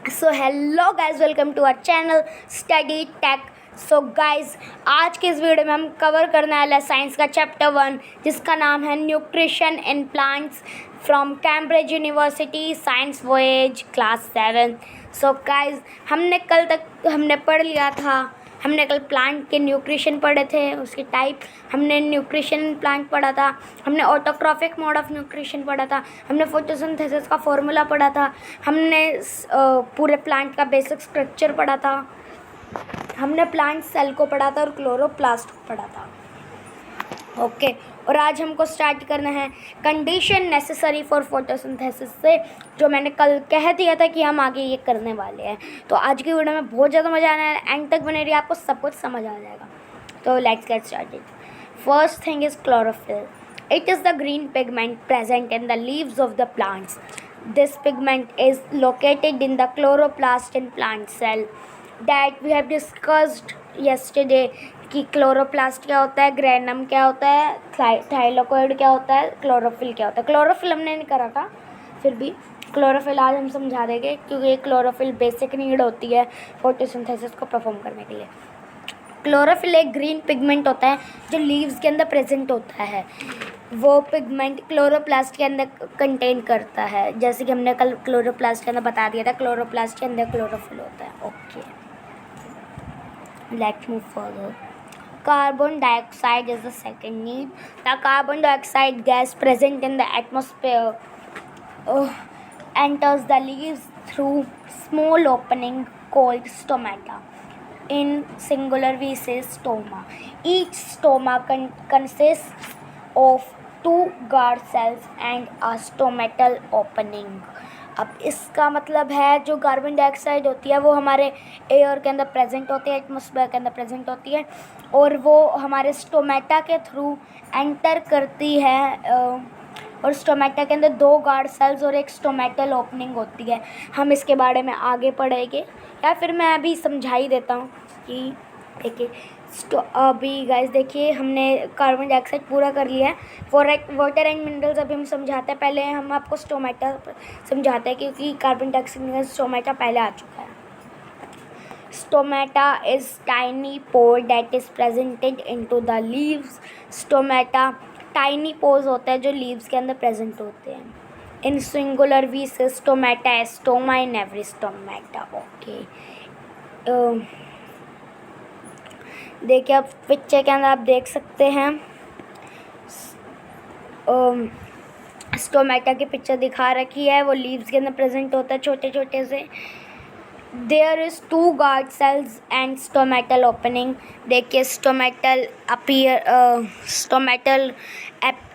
So hello guys, welcome to our channel study tech. So guys, आज के इस video में हम कवर करने वाला है साइंस का चैप्टर 1, जिसका नाम है nutrition in plants from Cambridge university science voyage class 7। So guys, हमने पढ़ लिया था। हमने कल प्लांट के न्यूट्रिशन पढ़े थे, उसके टाइप। हमने न्यूट्रिशन प्लांट पढ़ा था। हमने ऑटोट्रॉफिक मोड ऑफ न्यूट्रिशन पढ़ा था। हमने फोटोसिंथेसिस का फॉर्मूला पढ़ा था। हमने पूरे प्लांट का बेसिक स्ट्रक्चर पढ़ा था। हमने प्लांट सेल को पढ़ा था और क्लोरोप्लास्ट को पढ़ा था। ओके, और आज हमको स्टार्ट करना है कंडीशन नेसेसरी फॉर फोटोसिंथेसिस से, जो मैंने कल कह दिया था कि हम आगे ये करने वाले हैं। तो आज की वीडियो में बहुत ज़्यादा मज़ा आने वाला है। एंड तक बने रहिए, आपको सब कुछ समझ आ जाएगा। तो let's get started. First thing is chlorophyll. It is the green pigment present in the leaves of the plants. This pigment is located in the chloroplast in plant cell that we have discussed yesterday. कि chloroplast क्या होता है, granum क्या होता है, thylakoid क्या होता है, क्लोरोफिल क्या होता है। क्लोरोफिल हमने नहीं करा था, फिर भी क्लोरोफिल आज हम समझा देंगे, क्योंकि ये क्लोरोफिल बेसिक नीड होती है फोटोसिंथेसिस को परफॉर्म करने के लिए। क्लोरोफिल एक ग्रीन पिगमेंट होता है जो लीव्स के अंदर प्रेजेंट होता है। वो पिगमेंट क्लोरोप्लास्ट के अंदर कंटेन करता है, जैसे कि हमने कल क्लोरोप्लास्ट के अंदर बता दिया था। क्लोरोप्लास्ट के अंदर क्लोरोफिल होता है। Okay, let's move further. Carbon dioxide is the second need. The carbon dioxide gas present in the atmosphere enters the leaves through small opening called stomata. In singular we say stoma. Each stoma consists of 2 guard cells and a stomatal opening. अब इसका मतलब है, जो carbon dioxide होती है वो हमारे air के अंदर प्रेजेंट होती है, एटमॉस्फेयर के अंदर प्रेजेंट होती है, और वो हमारे स्टोमेटा के थ्रू एंटर करती है। और स्टोमेटा के अंदर 2 गार्ड सेल्स और एक स्टोमेटल ओपनिंग होती है। हम इसके बारे में आगे पढ़ेंगे, या फिर मैं अभी समझा ही देता हूँ कि देखिए अभी गाइस देखिए, हमने कार्बन डाइऑक्साइड पूरा कर लिया है। वाटर एंड मिनरल्स अभी हम समझाते हैं। पहले हम आपको स्टोमेटा समझाते हैं, क्योंकि कार्बन डाइऑक्साइड स्टोमेटा पहले आ चुका है। Stomata is tiny pore that is presented into the leaves. Stomata tiny pores होते हैं जो लीव्स के अंदर प्रेजेंट होते हैं। In singular we say stomata stoma in every stomata. Okay, देखिए अब पिक्चर के अंदर आप देख सकते हैं, स्टोमेटा की पिक्चर दिखा रखी है। वो लीव्स के अंदर प्रेजेंट होता है छोटे छोटे से। There is 2 guard cells and stomatal opening. देखिए स्टोमेटल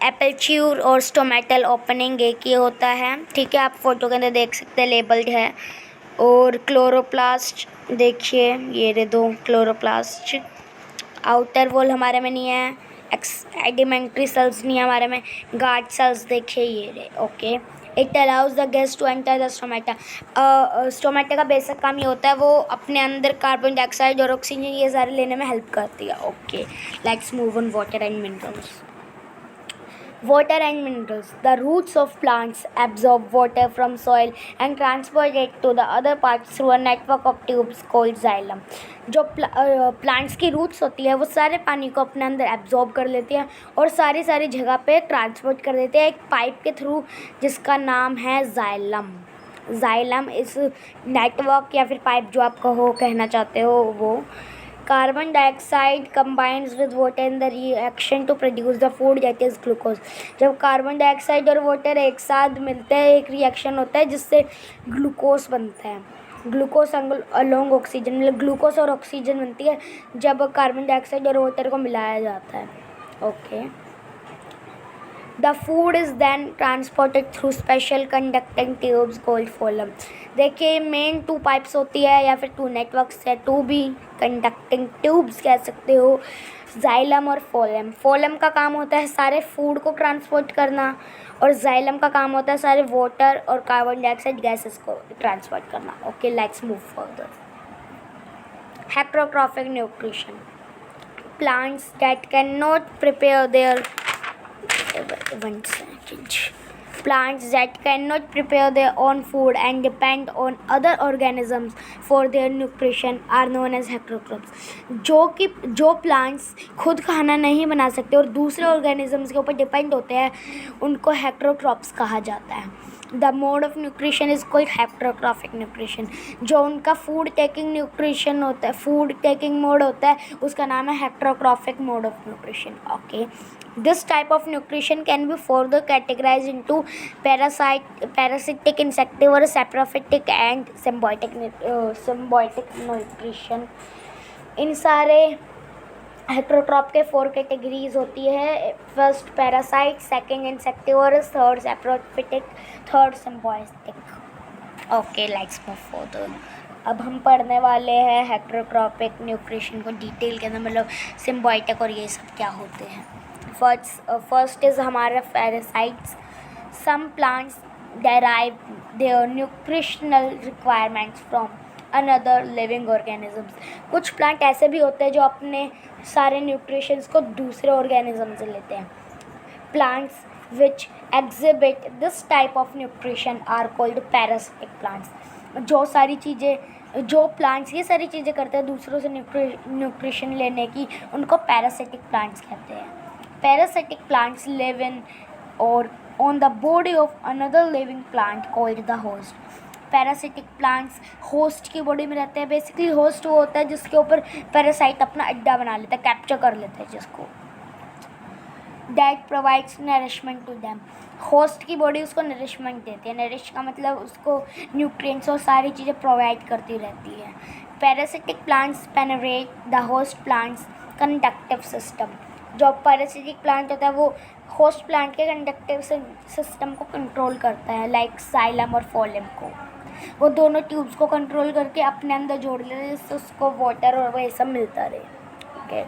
एपेच्यूर और स्टोमेटल ओपनिंग एक ही होता है, ठीक है। आप फोटो के अंदर देख सकते हैं, लेबल्ड है। और क्लोरोप्लास्ट देखिए, ये रे 2 क्लोरोप्लास्ट. आउटर वॉल हमारे में नहीं है, एडिमेंट्री सेल्स नहीं है हमारे में, गार्ड सेल्स देखिए ये रहे. Okay, it allows the gas to enter the stomata. Stomata का बेसिक काम ये होता है, वो अपने अंदर कार्बन डाइऑक्साइड और ऑक्सीजन ये सारे लेने में हेल्प करती है. Okay, let's move on water and minerals. Water and minerals. The roots of plants absorb water from soil and transport it to the other parts through a network of tubes called xylem. जो plants की roots होती है वो सारे पानी को अपने अंदर एब्जॉर्ब कर लेती है और सारी जगह पे ट्रांसपोर्ट कर देते हैं एक पाइप के थ्रू, जिसका नाम है जाइलम. जाइलम इस नेटवर्क या फिर पाइप जो आप कहना चाहते हो वो. Carbon dioxide combines with water in the reaction to produce the food that is glucose. जब कार्बन डाइऑक्साइड और वाटर एक साथ मिलते हैं, एक रिएक्शन होता है जिससे ग्लूकोज बनता है. ग्लूकोज अलोंग ऑक्सीजन, मतलब ग्लूकोज और ऑक्सीजन बनती है जब कार्बन डाइऑक्साइड और वाटर को मिलाया जाता है. Okay, The food is then transported through special conducting tubes called phloem. देखिए मेन 2 पाइप्स होती है या फिर 2 नेटवर्क्स है, 2 भी कंडक्टिंग ट्यूब्स कह सकते हो, जाइलम और फोलम. फोलम का काम होता है सारे फूड को ट्रांसपोर्ट करना, और जाइलम का काम होता है सारे वाटर और कार्बन डाइऑक्साइड गैसेस को ट्रांसपोर्ट करना. Okay, let's move further. Heterotrophic nutrition. Plants that cannot prepare their 1 second. Plants that cannot prepare their own food and depend on other organisms for their nutrition are known as heterotrophs. जो plants खुद खाना नहीं बना सकते और दूसरे organisms के ऊपर डिपेंड होते हैं, उनको हेटेरोट्रॉप्स कहा जाता है. The mode of nutrition is called heterotrophic nutrition. जो उनका फूड टेकिंग न्यूट्रिशन होता है, फूड टेकिंग मोड होता है, उसका नाम है heterotrophic mode of nutrition. Okay, this type of nutrition can be further categorized into parasitic, insectivorous, saprophytic and symbiotic nutrition. इन सारे हेटेरोट्रॉप के 4 कैटेगरीज होती है. First parasite, second insectivorous, third saprophytic, third symbiotic. Okay, let's move further. अब हम पढ़ने वाले हैं heterotrophic nutrition को डिटेल के अंदर, मतलब सिम्बायोटिक और ये सब क्या होते हैं. फर्स्ट इज़ हमारा parasites. Some plants derive their nutritional requirements from another living organisms. कुछ प्लांट ऐसे भी होते हैं जो अपने सारे न्यूट्रिशंस को दूसरे ऑर्गेनिज्म से लेते हैं. Plants which exhibit this type of nutrition are called parasitic plants. जो प्लांट्स ये सारी चीज़ें करते हैं दूसरों से न्यूट्रिशन लेने की, उनको पैरासिटिक प्लांट्स कहते हैं. पैरासिटिक प्लांट्स लिव इन और on the body of another living plant called the host. Parasitic plants host की बॉडी में रहते हैं. बेसिकली होस्ट वो होता है जिसके ऊपर पैरासाइट अपना अड्डा बना लेता है, कैप्चर कर लेता है जिसको. That provides nourishment to them. Host की बॉडी उसको नरिशमेंट देती है. नरिश का मतलब उसको न्यूट्रिएंट्स और सारी चीज़ें प्रोवाइड करती रहती है. Parasitic plants penetrate the host plants conductive system. जो पैरासिटिक प्लांट होता है वो होस्ट प्लांट के कंडक्टिव सिस्टम को कंट्रोल करता है, लाइक साइलम और फोलम को. वो दोनों ट्यूब्स को कंट्रोल करके अपने अंदर जोड़ लेते हैं जिससे उसको वाटर और वो सब मिलता रहे. Okay,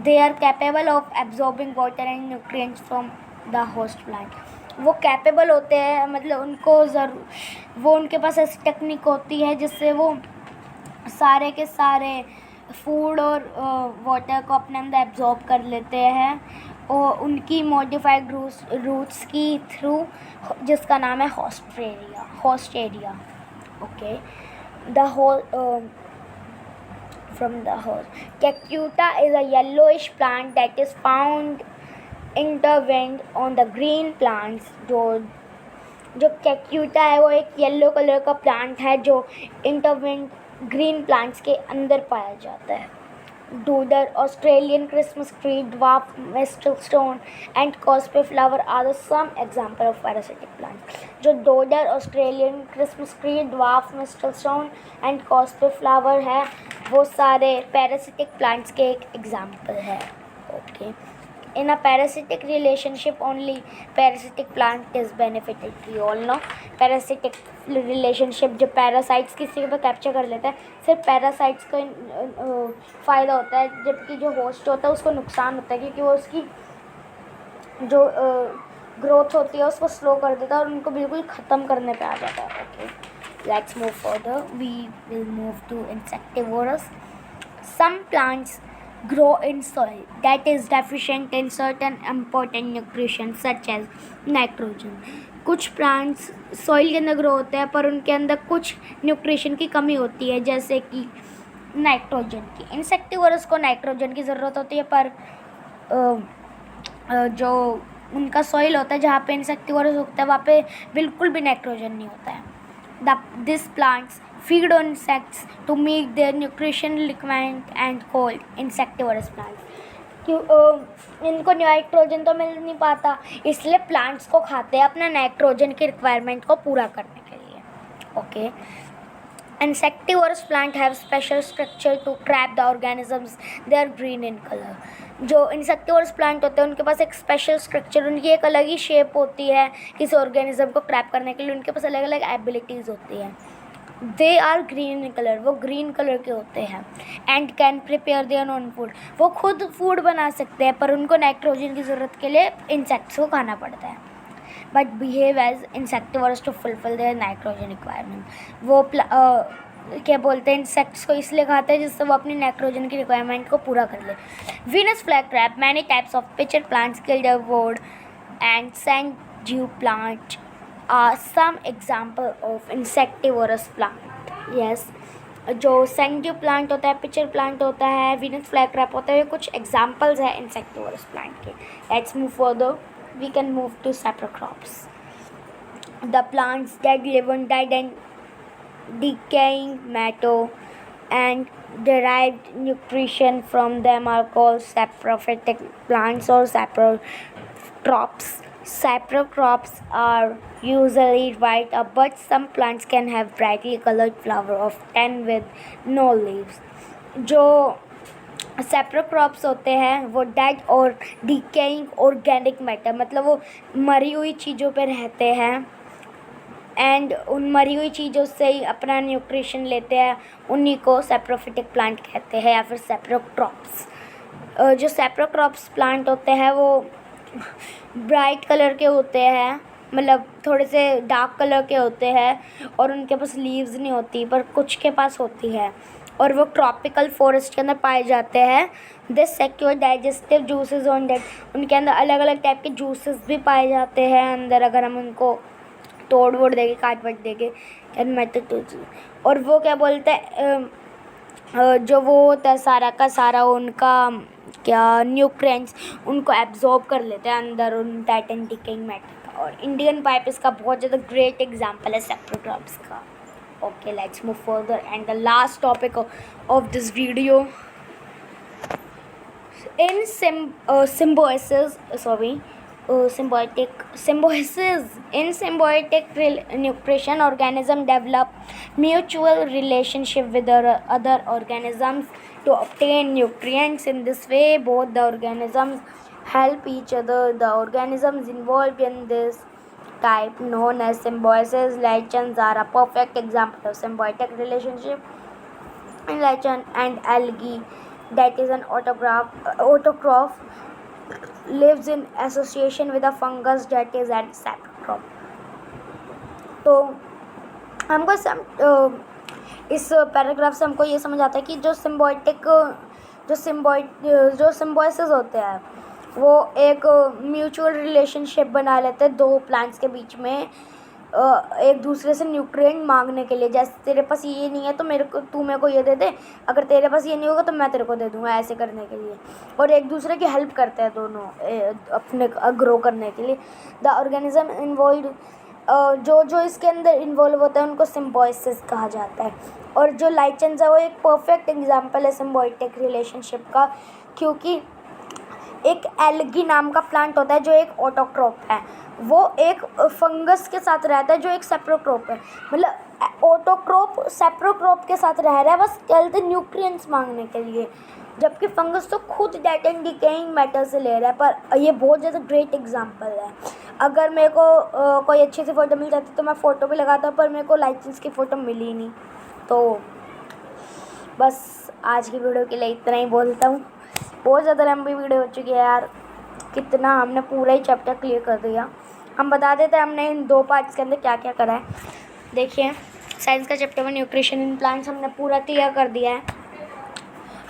they are capable of absorbing water and nutrients from the host plant. वो कैपेबल होते हैं, मतलब उनके पास ऐसी टेक्निक होती है जिससे वो सारे के सारे फूड और वाटर को अपने अंदर एब्जॉर्ब कर लेते हैं और उनकी मॉडिफाइड रूट्स की थ्रू, जिसका नाम है haustoria. Okay, the hole from the host. Cuscuta is a yellowish plant that is found intertwined on the green plants. जो कैक्यूटा है वो एक येलो कलर का प्लांट है जो इंटरवेंड ग्रीन प्लांट्स के अंदर पाया जाता है. Dodder, Australian Christmas tree, dwarf mistletoe and corpse flower are the some example of parasitic plant. जो dodder, Australian Christmas tree, dwarf mistletoe and corpse flower है वो सारे पैरासिटिक प्लांट्स के एक एग्जाम्पल है. Okay, in a parasitic relationship only parasitic plant is benefited. You all know parasitic relationship जो parasites किसी को कैप्चर कर लेता है, सिर्फ parasites को फ़ायदा होता है, जबकि जो host होता है उसको नुकसान होता है क्योंकि वो उसकी जो ग्रोथ होती है उसको स्लो कर देता है और उनको बिल्कुल ख़त्म करने पे आ जाता है. Okay, let's move further. We will move to insectivorous. Some plants grow in soil that is deficient in certain important nutrition such as nitrogen. कुछ प्लांट्स सॉइल के अंदर ग्रो होते हैं पर उनके अंदर कुछ न्यूट्रिशन की कमी होती है, जैसे कि नाइट्रोजन की. इंसेक्टिवरस को नाइट्रोजन की ज़रूरत होती है पर जो उनका सॉइल होता है जहाँ पे इंसेक्टिवरस उगता है वहाँ पे बिल्कुल भी नाइट्रोजन नहीं होता है. These plants feed on insects to meet their nutrition requirement and called insectivorous plants. इनको नाइट्रोजन तो मिल नहीं पाता इसलिए प्लांट्स को खाते हैं अपना नाइट्रोजन की रिक्वायरमेंट को पूरा करने के लिए. Okay, insectivorous plant have special structure to trap the organisms. They are green in color. जो इंसेक्टिवरस प्लांट होते हैं उनके पास एक स्पेशल स्ट्रक्चर, उनकी एक अलग ही शेप होती है किसी ऑर्गेनिज्म को ट्रैप करने के लिए. उनके पास अलग अलग एबिलिटीज़ होती हैं. They are green in colour, वो ग्रीन कलर के होते हैं. And can prepare their own food, वो खुद फूड बना सकते हैं पर उनको नाइट्रोजन की ज़रूरत के लिए इंसेक्ट्स को खाना पड़ता है. But behave as insectivorous to fulfil their nitrogen requirement. वो क्या बोलते हैं, इंसेक्ट्स को इसलिए खाते हैं जिससे वो अपनी नाइट्रोजन की रिक्वायरमेंट को पूरा कर ले. Venus fly trap, many types of pitcher plants, bladderwort and sundew plant some example of insectivorous plant. Yes, जो सेंटिव प्लांट होता है, पिचर प्लांट होता है, वीनस फ्लाईक्रैप होता है, ये कुछ एग्जाम्पल्स है इंसेक्टिवोरस प्लांट के। Let's move further, we can move to saprophytes. The plants that live on dead and decaying matter and derived nutrition from them are called saprophytic plants or saprocrops. Saprocrops are usually white, but some plants can have brightly colored flower of 10 with no leaves. जो सैप्रोक्रॉप्स होते हैं वो dead और decaying organic matter, मतलब वो मरी हुई चीज़ों पे रहते हैं एंड उन मरी हुई चीज़ों से ही अपना न्यूट्रिशन लेते हैं, उन्हीं को सैप्रोफिटिक प्लांट कहते हैं या फिर सैप्रोक्रॉप्स। जो सैप्रोक्रॉप्स प्लांट होते हैं वो ब्राइट कलर के होते हैं, मतलब थोड़े से डार्क कलर के होते हैं और उनके पास लीव्स नहीं होती, पर कुछ के पास होती है और वो ट्रॉपिकल फॉरेस्ट के अंदर पाए जाते हैं। This secrete digestive juices on them, उनके अंदर अलग अलग टाइप के जूसेस भी पाए जाते हैं अंदर, अगर हम उनको तोड़ वोड़ देंगे, काट वट देंगे और वो क्या बोलते हैं, जो वो होता है सारा का सारा उनका क्या न्यूट्रिएंट्स उनको एब्जॉर्ब कर लेते हैं अंदर उन डेड एंड डिकेइंग मैटर का। और इंडियन पाइप इसका बहुत ज़्यादा ग्रेट एग्जांपल है सैप्रोक्रॉप्स का। Okay, let's move further and the last topic of this video, in symbiosis. In symbiotic nutrition, organisms develop mutual relationship with other organisms to obtain nutrients. In this way, both the organisms help each other. The organisms involved in this type, known as symbiosis, lichens, are a perfect example of symbiotic relationship. In lichen and algae, that is an autotroph, lives in association with a fungus that is an saprocrop. तो हमको इस paragraph से हमको ये समझ आता है कि जो सिम्बायोसिस होते हैं वो एक म्यूचुअल रिलेशनशिप बना लेते हैं दो प्लांट्स के बीच में, एक दूसरे से न्यूट्रिएंट मांगने के लिए। जैसे तेरे पास ये नहीं है तो तू मेरे को ये दे दे, अगर तेरे पास ये नहीं होगा तो मैं तेरे को दे दूँगा, ऐसे करने के लिए। और एक दूसरे की हेल्प करते हैं दोनों अपने ग्रो करने के लिए। द ऑर्गेनिज्म इन्वॉल्व, जो इसके अंदर इन्वॉल्व होता है उनको सिम्बायोसिस कहा जाता है। और जो लाइचेंस है वो एक परफेक्ट एग्जाम्पल है सिम्बायोटिक रिलेशनशिप का, क्योंकि एक एल्गी नाम का प्लांट होता है जो एक ऑटोट्रोप है, वो एक फंगस के साथ रहता है जो एक सैप्रोक्रोप है। मतलब ऑटोक्रोप सैप्रोक्रोप के साथ रह रहा है बस चलते न्यूट्रिएंट्स मांगने के लिए, जबकि फंगस तो खुद डेड एंड डिकेइंग मैटर से ले रहा है। पर ये बहुत ज़्यादा ग्रेट एग्जांपल है। अगर मेरे को कोई अच्छी सी फ़ोटो मिल जाती तो मैं फ़ोटो भी लगाता, पर मेरे को लाइचेंस की फ़ोटो मिली नहीं। तो बस आज की वीडियो के लिए इतना ही बोलता हूँ। बहुत ज़्यादा लंबी वीडियो हो चुकी है यार, कितना हमने पूरा ही चैप्टर क्लियर कर दिया। हम बता देते हैं हमने इन 2 पार्ट्स के अंदर क्या क्या करा है। देखिए, साइंस का चैप्टर 1 न्यूट्रिशन इन प्लांट्स हमने पूरा क्लियर कर दिया है।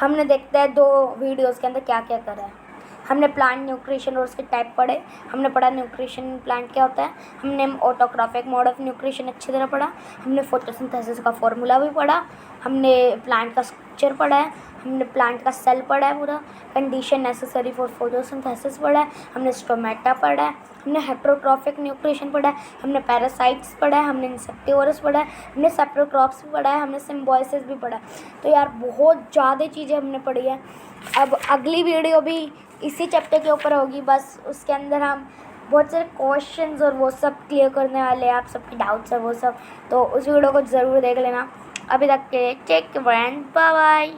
हमने देखते हैं 2 वीडियोज़ के अंदर क्या क्या करा है। हमने प्लांट न्यूट्रिशन और उसके टाइप पढ़े, हमने पढ़ा न्यूट्रिशन प्लांट क्या होता है, हमने ऑटोट्रॉफिक मोड ऑफ न्यूट्रिशन अच्छी तरह पढ़ा, हमने फोटोसिंथेसिस का फॉर्मूला भी पढ़ा, हमने प्लांट का स्ट्रक्चर पढ़ा है, हमने प्लांट का सेल पढ़ा है, पूरा कंडीशन नेसेसरी फॉर फोटोसिंथेसिस पढ़ा है, हमने स्टोमेटा पढ़ा है, हमने हेट्रोट्रॉफिक न्यूट्रिशन पढ़ा है, हमने पैरासाइट्स पढ़ा है, हमने इंसेक्टिवोरस पढ़ा है, हमने सैप्रोक्रॉप्स भी पढ़ा है, हमने सिम्बायोसिस भी पढ़ा है। तो यार बहुत ज़्यादा चीज़ें हमने पढ़ी है। अब अगली वीडियो भी इसी चैप्टर के ऊपर होगी, बस उसके अंदर हम बहुत सारे क्वेश्चंस और वो सब क्लियर करने वाले हैं, आप सबके डाउट्स है वो सब, तो उस वीडियो को ज़रूर देख लेना। अभी तक के take care and bye bye.